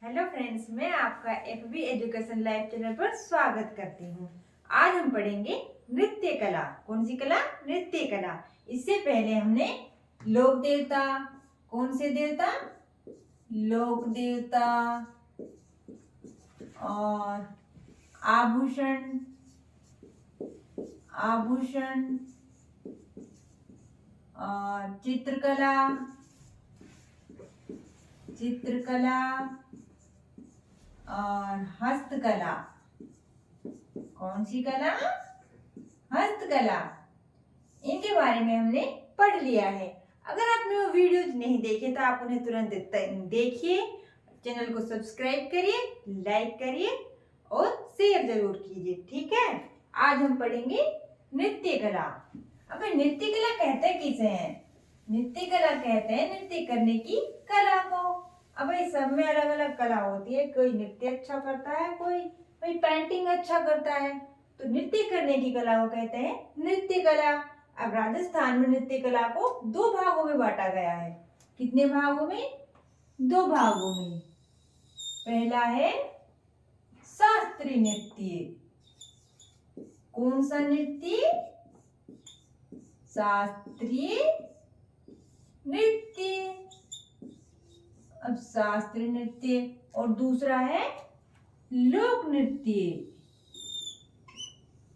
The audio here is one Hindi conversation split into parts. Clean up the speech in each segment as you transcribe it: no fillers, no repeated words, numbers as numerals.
हेलो फ्रेंड्स, मैं आपका एफबी एजुकेशन लाइव चैनल पर स्वागत करती हूँ। आज हम पढ़ेंगे नृत्य कला। कौन सी कला? नृत्य कला। इससे पहले हमने लोक देवता, कौन से देवता? लोक देवता और आभूषण, आभूषण और चित्रकला, चित्रकला और हस्तकला। कौन सी कला? हस्तकला। इनके बारे में हमने पढ़ लिया है। अगर आपने वो वीडियोज नहीं देखे तो आप उन्हें तुरंत देखिए, चैनल को सब्सक्राइब करिए, लाइक करिए और शेयर जरूर कीजिए। ठीक है, आज हम पढ़ेंगे नृत्य कला। अब नृत्य कला कहते किसे हैं? नृत्य कला कहते हैं नृत्य करने की कला को। अब सब में अलग अलग कला होती है। कोई नृत्य अच्छा करता है, कोई पेंटिंग अच्छा करता है। तो नृत्य करने की कला को कहते हैं नृत्य कला। अब राजस्थान में नृत्य कला को दो भागों में बांटा गया है। कितने भागों में? दो भागों में। पहला है शास्त्रीय नृत्य। कौन सा नृत्य? शास्त्रीय नृत्य। अब शास्त्रीय नृत्य। और दूसरा है लोक नृत्य।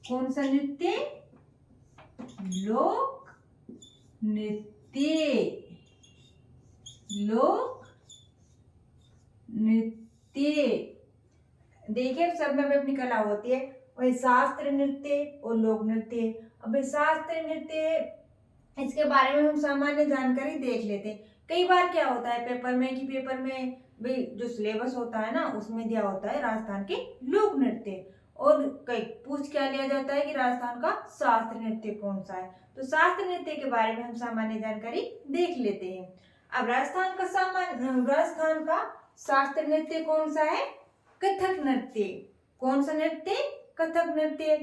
कौन सा नृत्य? लोक नृत्य। लोक नृत्य। देखिए, सब में अपनी कला होती है। वही शास्त्रीय नृत्य और लोक नृत्य। अब शास्त्रीय नृत्य, इसके बारे में हम सामान्य जानकारी देख लेते हैं। कई बार क्या होता है पेपर में भाई जो सिलेबस होता है ना, उसमें दिया होता है राजस्थान के लोक नृत्य, और कई पूछ क्या लिया जाता है कि राजस्थान का शास्त्रीय नृत्य कौन सा है। तो शास्त्रीय नृत्य के बारे में हम सामान्य जानकारी देख लेते हैं। अब राजस्थान का शास्त्रीय नृत्य कौन सा है? कथक नृत्य। कौन सा नृत्य? कथक नृत्य।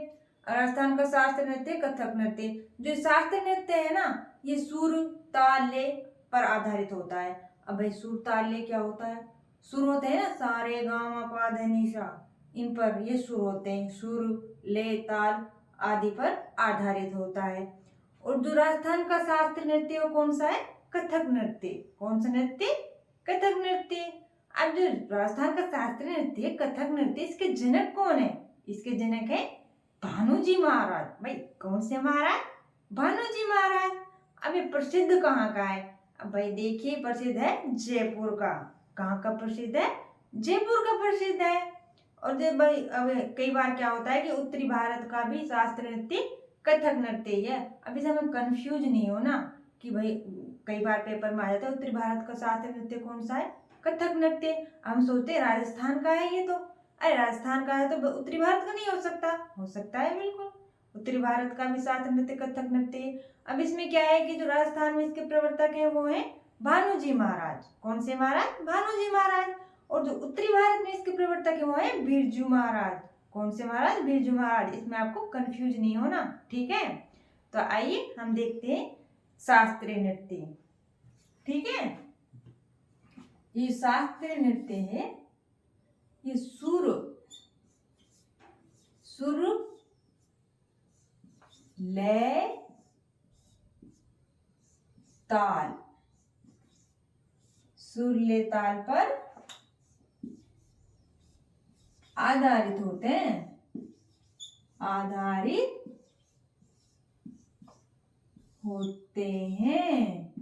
राजस्थान का शास्त्रीय नृत्य कथक नृत्य। जो शास्त्रीय नृत्य है ना, ये सुर ताल लय पर आधारित होता है। अब भाई सुर ताल लय क्या होता है? सुर होते हैं ना, सा रे गा मा पा धा नी सा, इन पर ये सुर होते हैं। सुर लय ताल आदि पर आधारित होता है। और जो राजस्थान का शास्त्रीय नृत्य वो कौन सा है? कथक नृत्य। कौन सा नृत्य? कथक नृत्य। अब जो राजस्थान का शास्त्रीय नृत्य कथक नृत्य, इसके जनक कौन है? इसके जनक है भानुजी महाराज। भाई कौन से महाराज? भानुजी महाराज। अब ये प्रसिद्ध कहाँ का है? अब भाई देखिए, प्रसिद्ध है जयपुर का। कहाँ का प्रसिद्ध है? जयपुर का प्रसिद्ध है। और जब भाई अब कई बार क्या होता है कि उत्तरी भारत का भी शास्त्रीय नृत्य कथक नृत्य ही है। अब इसे हमें कंफ्यूज नहीं हो ना कि भाई कई बार पेपर में आ जाता है उत्तरी भारत का शास्त्रीय नृत्य कौन सा है? कथक नृत्य। हम सोचते हैं राजस्थान का है ये, तो अरे राजस्थान का है तो उत्तरी भारत का नहीं हो सकता? हो सकता है, बिल्कुल। उत्तरी भारत का भी शास्त्रीय नृत्य कथक नृत्य है। अब इसमें क्या है कि जो राजस्थान में इसके प्रवर्तक हैं वो हैं भानुजी महाराज। कौन से महाराज? भानुजी महाराज। और जो उत्तरी भारत में इसके प्रवर्तक है वो है बिरजू महाराज। कौन से महाराज? बिरजू महाराज। इसमें आपको कंफ्यूज नहीं होना, ठीक है। तो आइए हम देखते हैं शास्त्रीय नृत्य। ठीक है, ये शास्त्रीय नृत्य है। ये सुर लय ताल, सुर लय ताल पर आधारित होते हैं। आधारित होते हैं।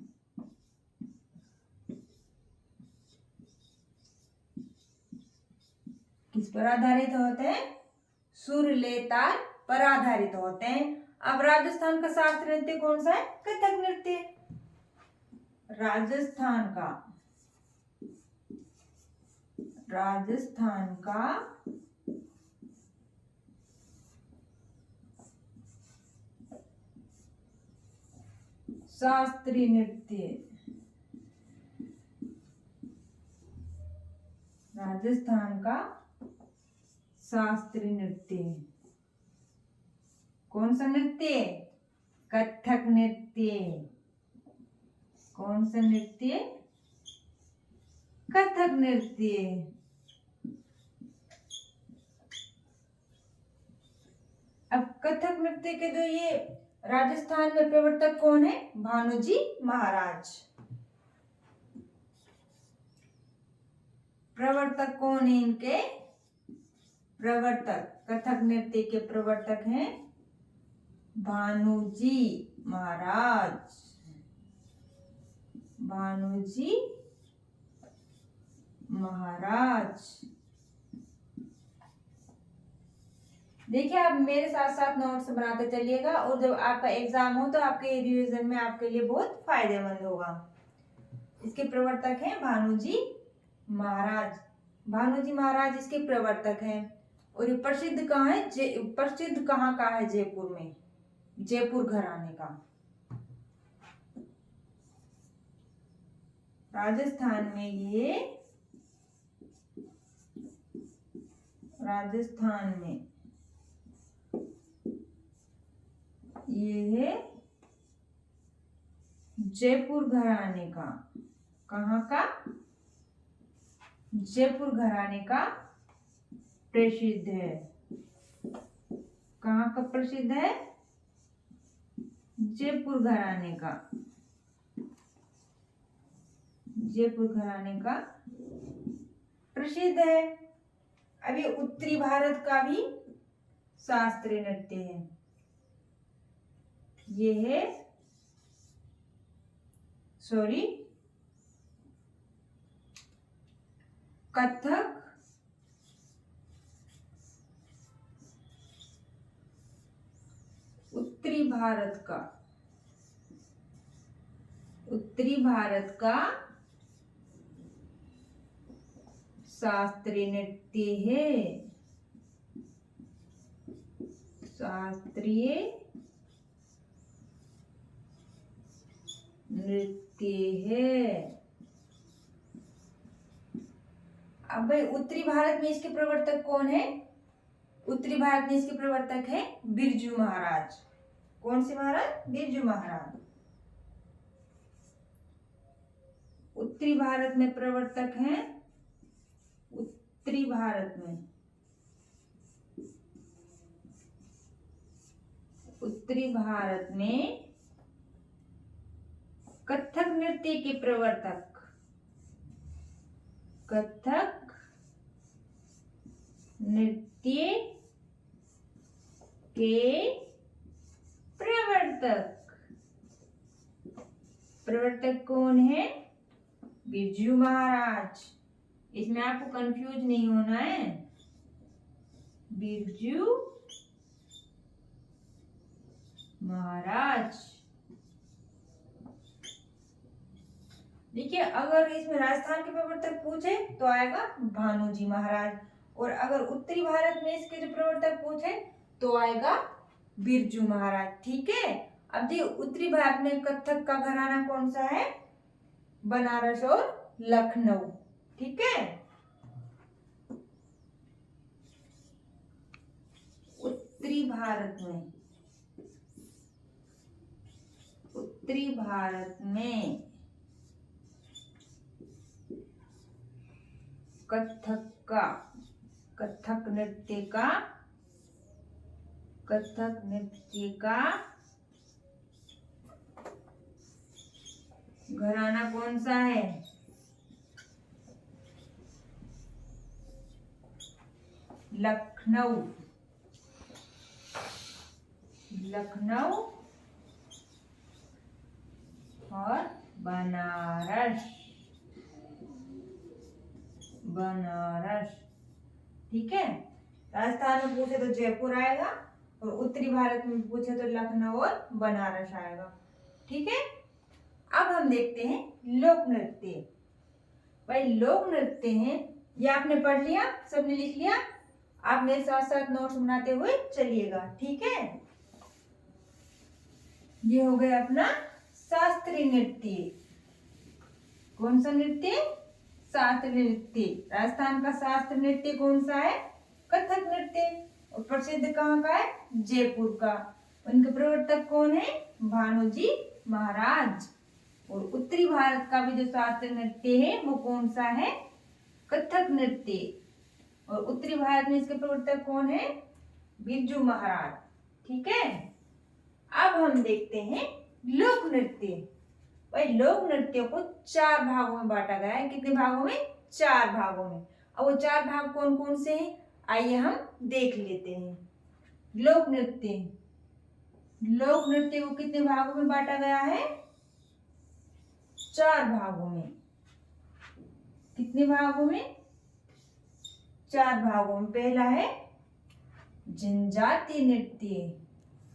किस पर आधारित होते हैं? सुर लय ताल पर आधारित होते हैं। अब राजस्थान का शास्त्रीय नृत्य कौन सा है? कथक नृत्य। राजस्थान का शास्त्रीय नृत्य, राजस्थान का शास्त्रीय नृत्य कौन सा नृत्य? कथक नृत्य। कौन सा नृत्य? कथक नृत्य। कथक नृत्य के जो ये राजस्थान में प्रवर्तक कौन है? भानुजी महाराज। प्रवर्तक कौन है इनके? प्रवर्तक, कथक नृत्य के प्रवर्तक हैं भानुजी महाराज। भानुजी महाराज। देखिए, आप मेरे साथ साथ नोट्स बनाते चलिएगा और जब आपका एग्जाम हो तो आपके रिवीजन में आपके लिए बहुत फायदेमंद होगा। इसके प्रवर्तक हैं भानुजी महाराज। भानुजी महाराज इसके प्रवर्तक हैं। और ये प्रसिद्ध कहाँ है? प्रसिद्ध कहाँ का है? जयपुर में, जयपुर घराने का। राजस्थान में ये, राजस्थान में ये है जयपुर घराने का। कहाँ का? जयपुर घराने का प्रसिद्ध है। कहाँ का प्रसिद्ध है? जयपुर घराने का। जयपुर घराने का प्रसिद्ध है। अभी उत्तरी भारत का भी शास्त्रीय नृत्य है। ये है, सॉरी, कथक उत्तरी भारत का, उत्तरी भारत का शास्त्रीय नृत्य है। शास्त्रीय नृत्य है। अब भाई उत्तरी भारत में इसके प्रवर्तक कौन है? उत्तरी भारत में इसके प्रवर्तक है बिरजू महाराज। कौन से महाराज? बिरजू महाराज। उत्तरी भारत में प्रवर्तक हैं, उत्तरी भारत में, उत्तरी भारत में कथक नृत्य के प्रवर्तक, कथक नृत्य के प्रवर्तक। प्रवर्तक कौन है? बिरजू महाराज। इसमें आपको कंफ्यूज नहीं होना है। बिरजू महाराज। देखिए, अगर इसमें राजस्थान के प्रवर्तक पूछे तो आएगा भानुजी महाराज, और अगर उत्तरी भारत में इसके जो प्रवर्तक पूछे तो आएगा बिरजू महाराज। ठीक है। अब देखिए, उत्तरी भारत में कथक का घराना कौन सा है? बनारस और लखनऊ। ठीक है। उत्तरी भारत में, उत्तरी भारत में कथक का, कथक नृत्य का, कथक नृत्य का घराना कौन सा है? लखनऊ। लखनऊ और बनारस। बनारस। ठीक है। राजस्थान में पूछे तो जयपुर आएगा, और उत्तरी भारत में पूछे तो लखनऊ और बनारस आएगा। ठीक है। अब हम देखते हैं लोक नृत्य। भाई, लोक नृत्य हैं, ये आपने पढ़ लिया, सबने लिख लिया। आप मेरे साथ साथ नोट्स बनाते हुए चलिएगा। ठीक है। ये हो गया अपना शास्त्रीय नृत्य। कौन सा नृत्य? शास्त्रीय नृत्य। राजस्थान का शास्त्रीय नृत्य कौन सा है? कथक नृत्य। और प्रसिद्ध कहाँ का है? जयपुर का। उनके प्रवर्तक कौन है? भानुजी महाराज। और उत्तरी भारत का भी जो शास्त्रीय नृत्य है वो कौन सा है? कथक नृत्य। और उत्तरी भारत में इसके प्रवर्तक कौन है? बिरजू महाराज। ठीक है। अब हम देखते हैं लोक नृत्य। भाई लोक नृत्यों को 4 भागों में बांटा गया है। कितने भागों में? 4 भागों में। अब वो 4 भाग कौन कौन से हैं आइए हम देख लेते हैं। लोक नृत्य, लोक नृत्य को कितने भागों में बांटा गया है? 4 भागों में। कितने भागों में? 4 भागों में। पहला है जनजातीय नृत्य।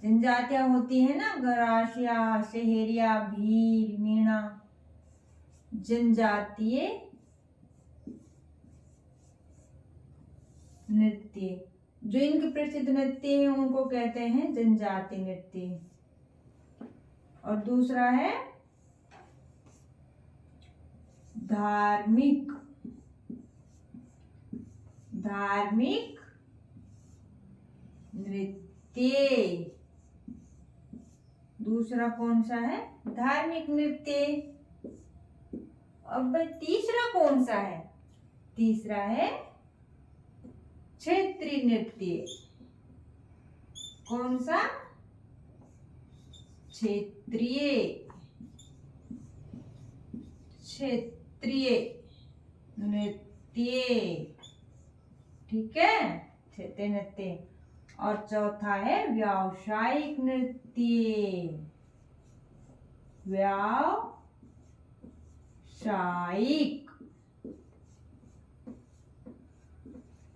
जनजातियां होती है ना, गरासिया, शहरिया, भील, मीणा। जनजातीय नृत्य, जो इनके प्रसिद्ध नृत्य हैं उनको कहते हैं जनजातीय नृत्य। और दूसरा है धार्मिक, धार्मिक नृत्य। दूसरा कौन सा है? धार्मिक नृत्य। अब तीसरा कौन सा है? तीसरा है क्षेत्रीय नृत्य। कौन सा? क्षेत्रीय, क्षेत्रीय नृत्य। ठीक है, क्षेत्रीय नृत्य। और चौथा है व्यावसायिक नृत्य। व्यावसायिक,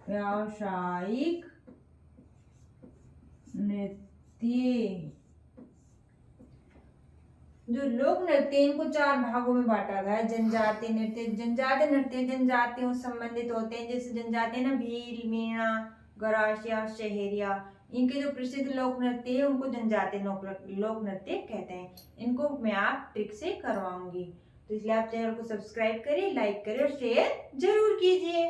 व्यावसायिक नृत्य। जो लोक नृत्य इनको 4 भागों में बांटा गया है। जनजातीय नृत्य, जनजातीय नृत्य जनजातियों से संबंधित होते हैं, जैसे जनजाति ना भील, मीणा, गरासिया, शहरिया। इनके जो प्रसिद्ध लोक नृत्य है उनको जनजातीय लोक नृत्य कहते हैं। इनको मैं आप ट्रिक से करवाऊंगी, तो इसलिए आप चैनल को सब्सक्राइब करिए, लाइक करिए और शेयर जरूर कीजिए।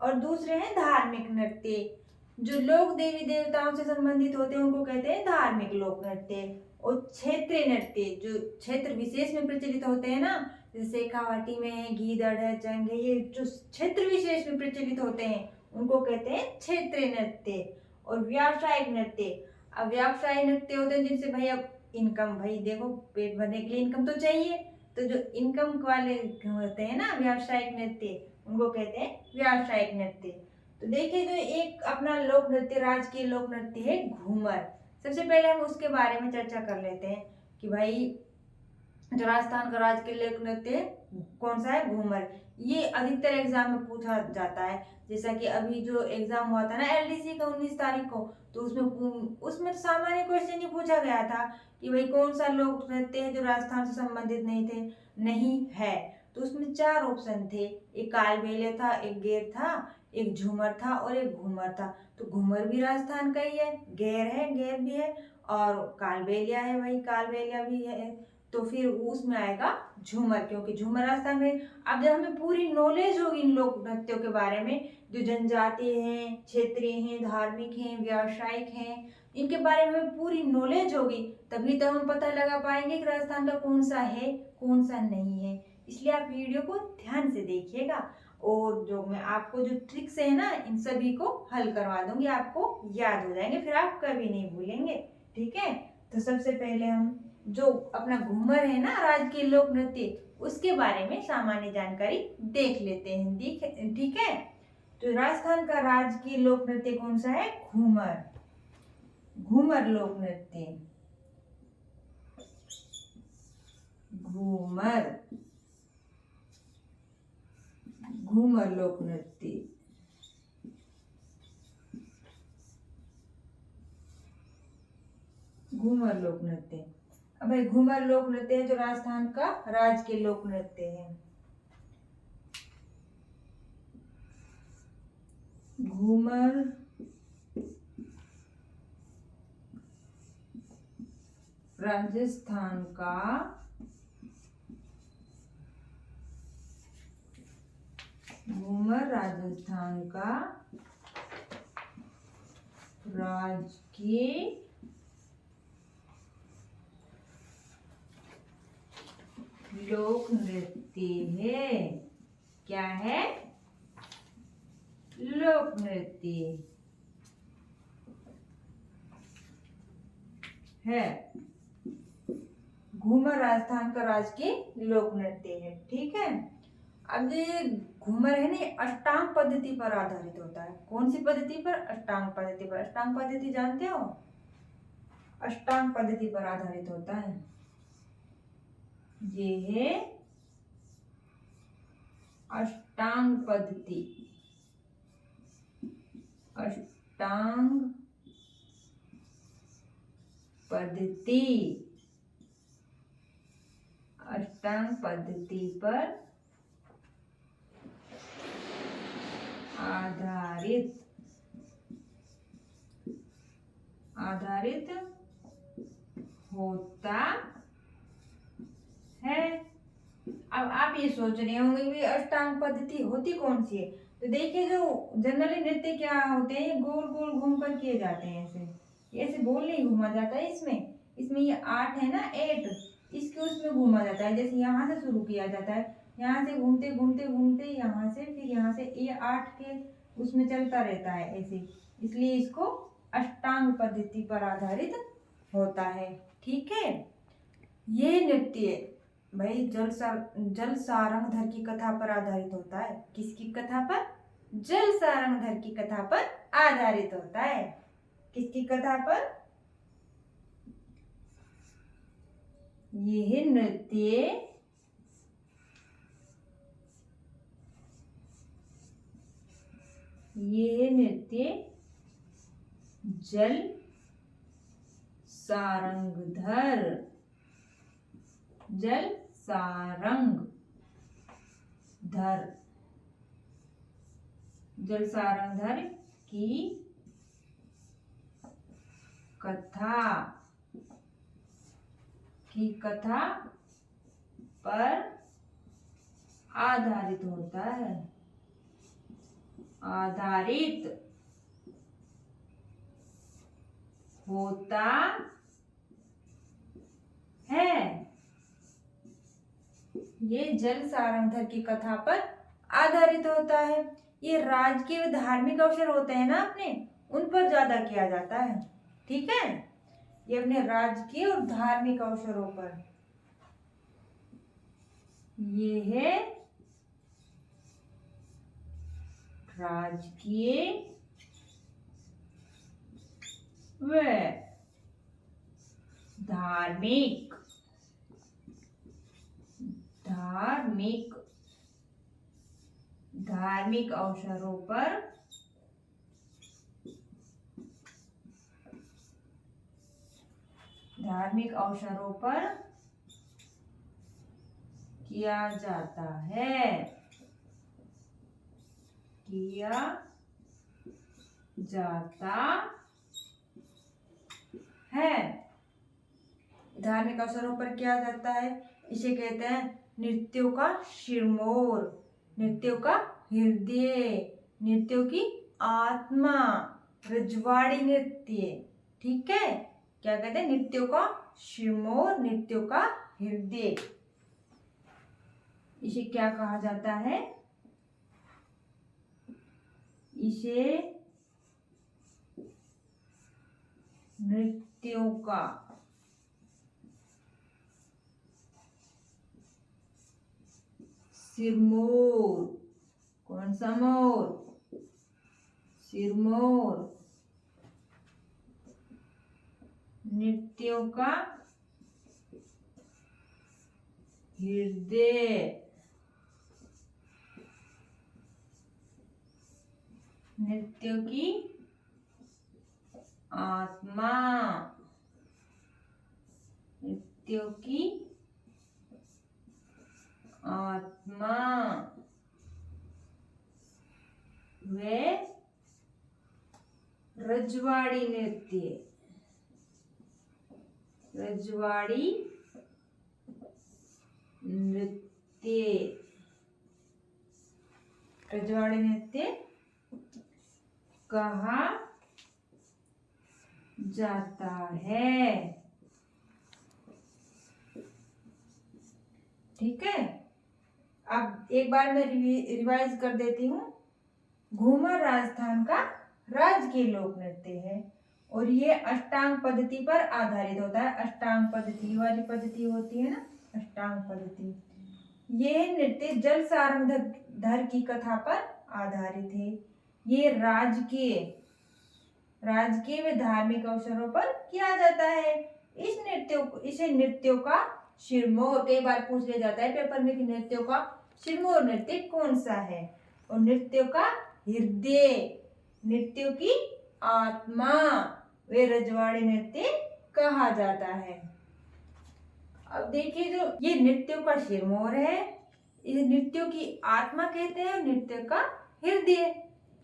और दूसरे हैं धार्मिक नृत्य, जो लोक देवी देवताओं से संबंधित होते हैं उनको कहते हैं धार्मिक लोक नृत्य। और क्षेत्रीय नृत्य, जो क्षेत्र विशेष में प्रचलित होते हैं ना, जैसे शेखावाटी में है, गीदड़ है, जंग है, ये जो क्षेत्र विशेष में प्रचलित होते हैं उनको कहते हैं क्षेत्रीय नृत्य। और व्यावसायिक नृत्य, अब व्यावसायिक नृत्य होते हैं जिनसे भाई अब इनकम, भाई देखो पेट भरने के लिए इनकम तो चाहिए, तो जो इनकम वाले होते हैं ना व्यावसायिक नृत्य, उनको कहते हैं व्यावसायिक नृत्य। तो देखिए, जो एक अपना लोक नृत्य, राजकीय लोक नृत्य है घूमर। सबसे पहले हम उसके बारे में चर्चा कर लेते हैं कि भाई जो राजस्थान का राजकीय लोक नृत्य कौन सा है? घूमर। ये अधिकतर एग्जाम में पूछा जाता है। जैसा कि अभी जो एग्जाम हुआ था ना एलडीसी का 19 तारीख को, तो उसमें सामान्य क्वेश्चन ही पूछा गया था कि भाई कौन सा लोक नृत्य है जो राजस्थान से संबंधित नहीं है। तो उसमें 4 ऑप्शन थे, एक कालबेलिया था, एक गेर था, एक झूमर था और एक घूमर था। तो घूमर भी राजस्थान का ही है, गेर भी है और कालबेलिया है, वही कालबेलिया भी है। तो फिर उसमें आएगा झूमर, क्योंकि झूमर राजस्थान में। अब जब हमें पूरी नॉलेज होगी इन लोक नृत्यों के बारे में, जो जनजातीय हैं, क्षेत्रीय हैं, धार्मिक हैं, व्यावसायिक हैं, इनके बारे में हमें पूरी नॉलेज होगी, तभी तो हम पता लगा पाएंगे कि राजस्थान का कौन सा है कौन सा नहीं है। इसलिए आप वीडियो को ध्यान से देखिएगा, और जो मैं आपको जो ट्रिक्स है ना इन सभी को हल करवा दूंगी, आपको याद हो जाएंगे, फिर आप कभी नहीं भूलेंगे। ठीक है, तो सबसे पहले हम जो अपना घूमर है ना राजकीय लोक नृत्य, उसके बारे में सामान्य जानकारी देख लेते हैं। ठीक है, तो राजस्थान का राजकीय लोक नृत्य कौन सा है? घूमर। घूमर लोक नृत्य, घूमर, घूमर लोक नृत्य। घूमर लोक नृत्य, अब भाई घूमर लोक नृत्य है जो राजस्थान का राजकीय लोक नृत्य है। घूमर राजस्थान का राजकीय लोक नृत्य है। क्या है? लोक नृत्य। है। घूमर राजस्थान का राजकीय लोक नृत्य है। ठीक है, अब ये घूमर है ना, अष्टांग पद्धति पर आधारित होता है। कौन सी पद्धति पर? अष्टांग पद्धति पर। अष्टांग पद्धति जानते हो? अष्टांग पद्धति पर आधारित होता है। ये है अष्टांग पद्धति। अष्टांग पद्धति, अष्टांग पद्धति पर आधारित होता है। अब आप ये सोच रहे होंगे कि अष्टांग पद्धति होती कौन सी है? तो देखिए, जो जनरली नृत्य क्या होते हैं, गोल गोल घूम कर किए जाते हैं। ऐसे गोल नहीं घूमा जाता है। इसमें ये 8 है ना, 8, इसके उसमें घूमा जाता है। जैसे यहाँ से शुरू किया जाता है, यहाँ से घूमते घूमते घूमते यहाँ से, फिर यहाँ से ये 8 के उसमें चलता रहता है ऐसे। इसलिए इसको अष्टांग पद्धति पर आधारित होता है। ठीक है, ये नृत्य भाई जल सारंगधर की कथा पर आधारित होता है। किसकी कथा पर? जल सारंगधर की कथा पर आधारित होता है। किसकी कथा पर? यह नृत्य जल सारंगधर की कथा पर आधारित होता है। ये जल सारंगधर की कथा पर आधारित होता है। ये राजकीय धार्मिक अवसर होते हैं ना अपने, उन पर ज्यादा किया जाता है। ठीक है, ये अपने राजकीय और धार्मिक अवसरों पर। ये है राजकीय व धार्मिक अवसरों पर किया जाता है। धार्मिक अवसरों पर किया जाता है। इसे कहते हैं नृत्यों का शिरमोर, नृत्यों का हृदय, नृत्यों की आत्मा, रजवाड़ी नृत्य। ठीक है, क्या कहते हैं? नृत्यों का शिरमोर, नृत्यों का हृदय। इसे क्या कहा जाता है? इसे नृत्यों का सिरमोर। कौन सा मोर? सिरमोर। नृत्यों का हृदय, नृत्यों की आत्मा, नृत्यों की आत्मा वे रजवाड़ी नृत्य। रजवाड़ी नृत्य कहा जाता है। ठीक है, अब एक बार मैं रिवाइज कर देती हूँ। घूमर राजस्थान का राजकीय लोक नृत्य है। और ये अष्टांग पद्धति पर आधारित होता है। अष्टांग पद्धति वाली पद्धति होती है ना, अष्टांग पद्धति। ये नृत्य जल सारंगधर की कथा पर आधारित है। ये राजकीय व धार्मिक अवसरों पर किया जाता है। इसे नृत्यों का सिरमौर, कई बार पूछ लिया जाता है पेपर में कि नृत्यों का सिरमौर नृत्य कौन सा है, और नृत्यों का हृदय, नृत्यों की आत्मा वे रजवाड़ी नृत्य कहा जाता है। अब देखिए, जो ये नृत्यों का सिरमौर है, इस नृत्यों की आत्मा कहते हैं, नृत्य का हृदय।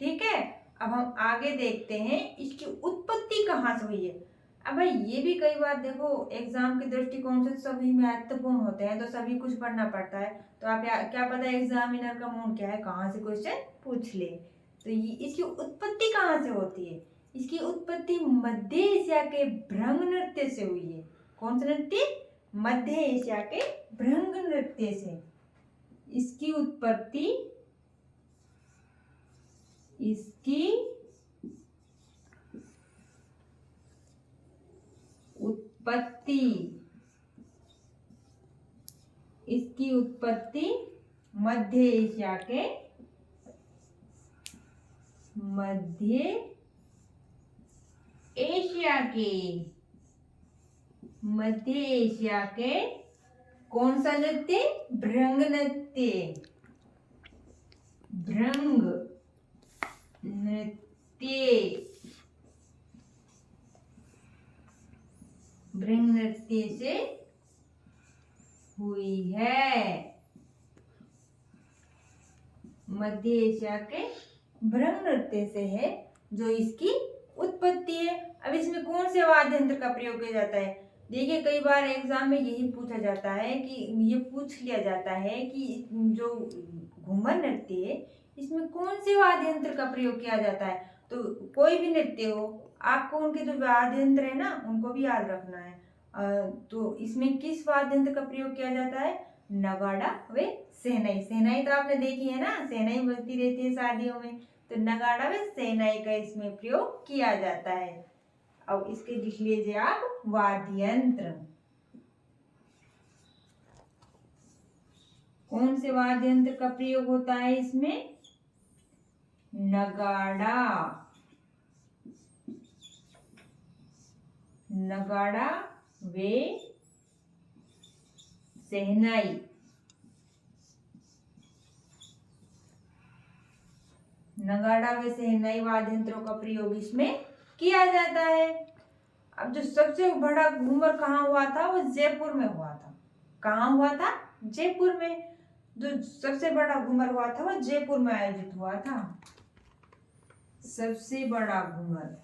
ठीक है, अब हम आगे देखते हैं इसकी उत्पत्ति कहाँ से हुई है। अब भाई ये भी कई बार देखो एग्जाम के दृष्टिकोण से सभी महत्वपूर्ण होते हैं, तो सभी कुछ पढ़ना पड़ता है। तो आप क्या पता एग्जामिनर का मूड क्या है, कहाँ से क्वेश्चन पूछ ले। तो इसकी उत्पत्ति कहाँ से होती है? इसकी उत्पत्ति मध्य एशिया के भ्रंग नृत्य से हुई है। कौन सा नृत्य? मध्य एशिया के भ्रंग नृत्य से इसकी उत्पत्ति मध्य एशिया के कौन सा नृत्य? भ्रंग नृत्य। भ्रंग नृत्य से हुई है। मध्य एशिया के भ्रंग नृत्य से है जो इसकी उत्पत्ति है। अब इसमें कौन से वाद्य यंत्र का प्रयोग किया जाता है? देखिए कई बार एग्जाम में यही पूछा जाता है कि ये पूछ लिया जाता है कि जो घूमर नृत्य है इसमें कौन से वाद्य यंत्र का प्रयोग किया जाता है। तो कोई भी नृत्य हो, आपको उनके जो वाद्य यंत्र है ना उनको भी याद रखना है। तो इसमें किस वाद्य यंत्र का प्रयोग किया जाता है? नगाड़ा व शहनाई। शहनाई तो आपने देखी है ना, शहनाई बजती रहती है शादियों में, तो नगाड़ा व शहनाई का इसमें प्रयोग किया जाता है। अब इसके लिख लीजिए आप वाद्य यंत्र। कौन से वाद्य यंत्र का प्रयोग होता है इसमें? नगाड़ा व शहनाई। नगाड़ा व शहनाई वाद्य यंत्रों का प्रयोग इसमें किया जाता है। अब जो सबसे बड़ा घूमर कहाँ हुआ था? वो जयपुर में हुआ था। कहाँ हुआ था? जयपुर में। जो सबसे बड़ा घूमर हुआ था वो जयपुर में आयोजित हुआ था। सबसे बड़ा घूमर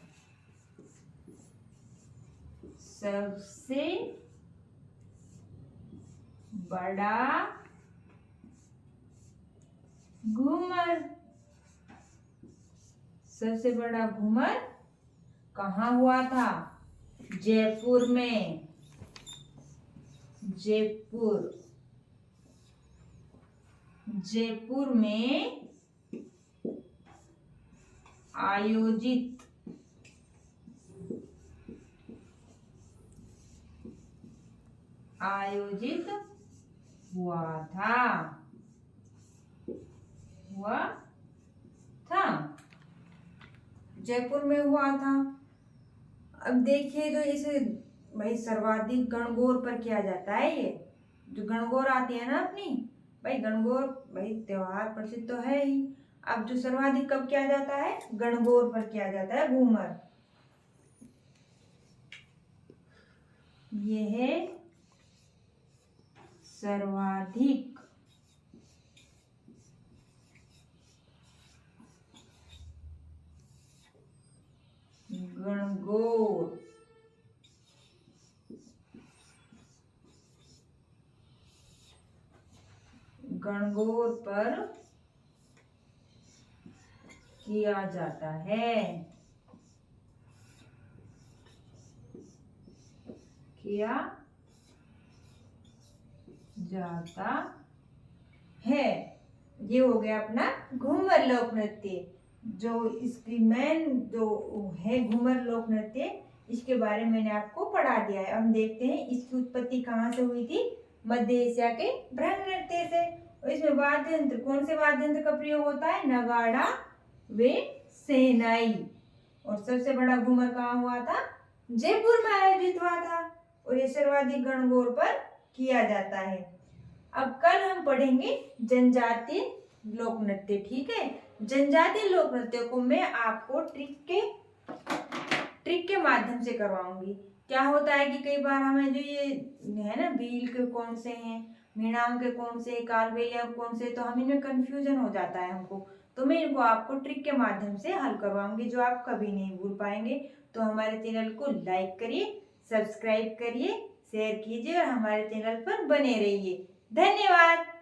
कहाँ हुआ था? जयपुर में। जयपुर में आयोजित हुआ था। जयपुर में हुआ था। अब देखिए जो इसे भाई सर्वाधिक गणगौर पर किया जाता है। ये जो गणगौर आती है ना अपनी, भाई गणगौर भाई त्योहार प्रसिद्ध तो है ही। अब जो सर्वाधिक कब किया जाता है? गणगौर पर किया जाता है घूमर। यह सर्वाधिक गणगौर पर किया जाता है। ये हो गया अपना घूमर लोक नृत्य। जो इसकी मेन जो है घूमर लोक नृत्य, इसके बारे में मैंने आपको पढ़ा दिया है। हम देखते हैं इसकी उत्पत्ति कहाँ से हुई थी। मध्य एशिया के भ्रंग नृत्य से। और इसमें वाद्य यंत्र, कौन से वाद्य यंत्र का प्रयोग होता है? नगाड़ा व शहनाई। और सबसे बड़ा घूमर कहाँ हुआ था? जयपुर में आयोजित हुआ था। और ये सर्वाधिक गणगौर पर किया जाता है। अब कल हम पढ़ेंगे जनजातीय लोक नृत्य, ठीक है। जनजातीय लोक नृत्य को मैं आपको ट्रिक के माध्यम से करवाऊंगी। क्या होता है कि कई बार हमें जो ये है ना, भील के कौन से हैं, मीणाओं के कौन से, कालबेलिया कौन से, तो हम इनमें कंफ्यूजन हो जाता है हमको। तो मैं इनको आपको ट्रिक के माध्यम से हल करवाऊंगी, जो आप कभी नहीं भूल पाएंगे। तो हमारे चैनल को लाइक करिए, सब्सक्राइब करिए, शेयर कीजिए और हमारे चैनल पर बने रहिए। धन्यवाद।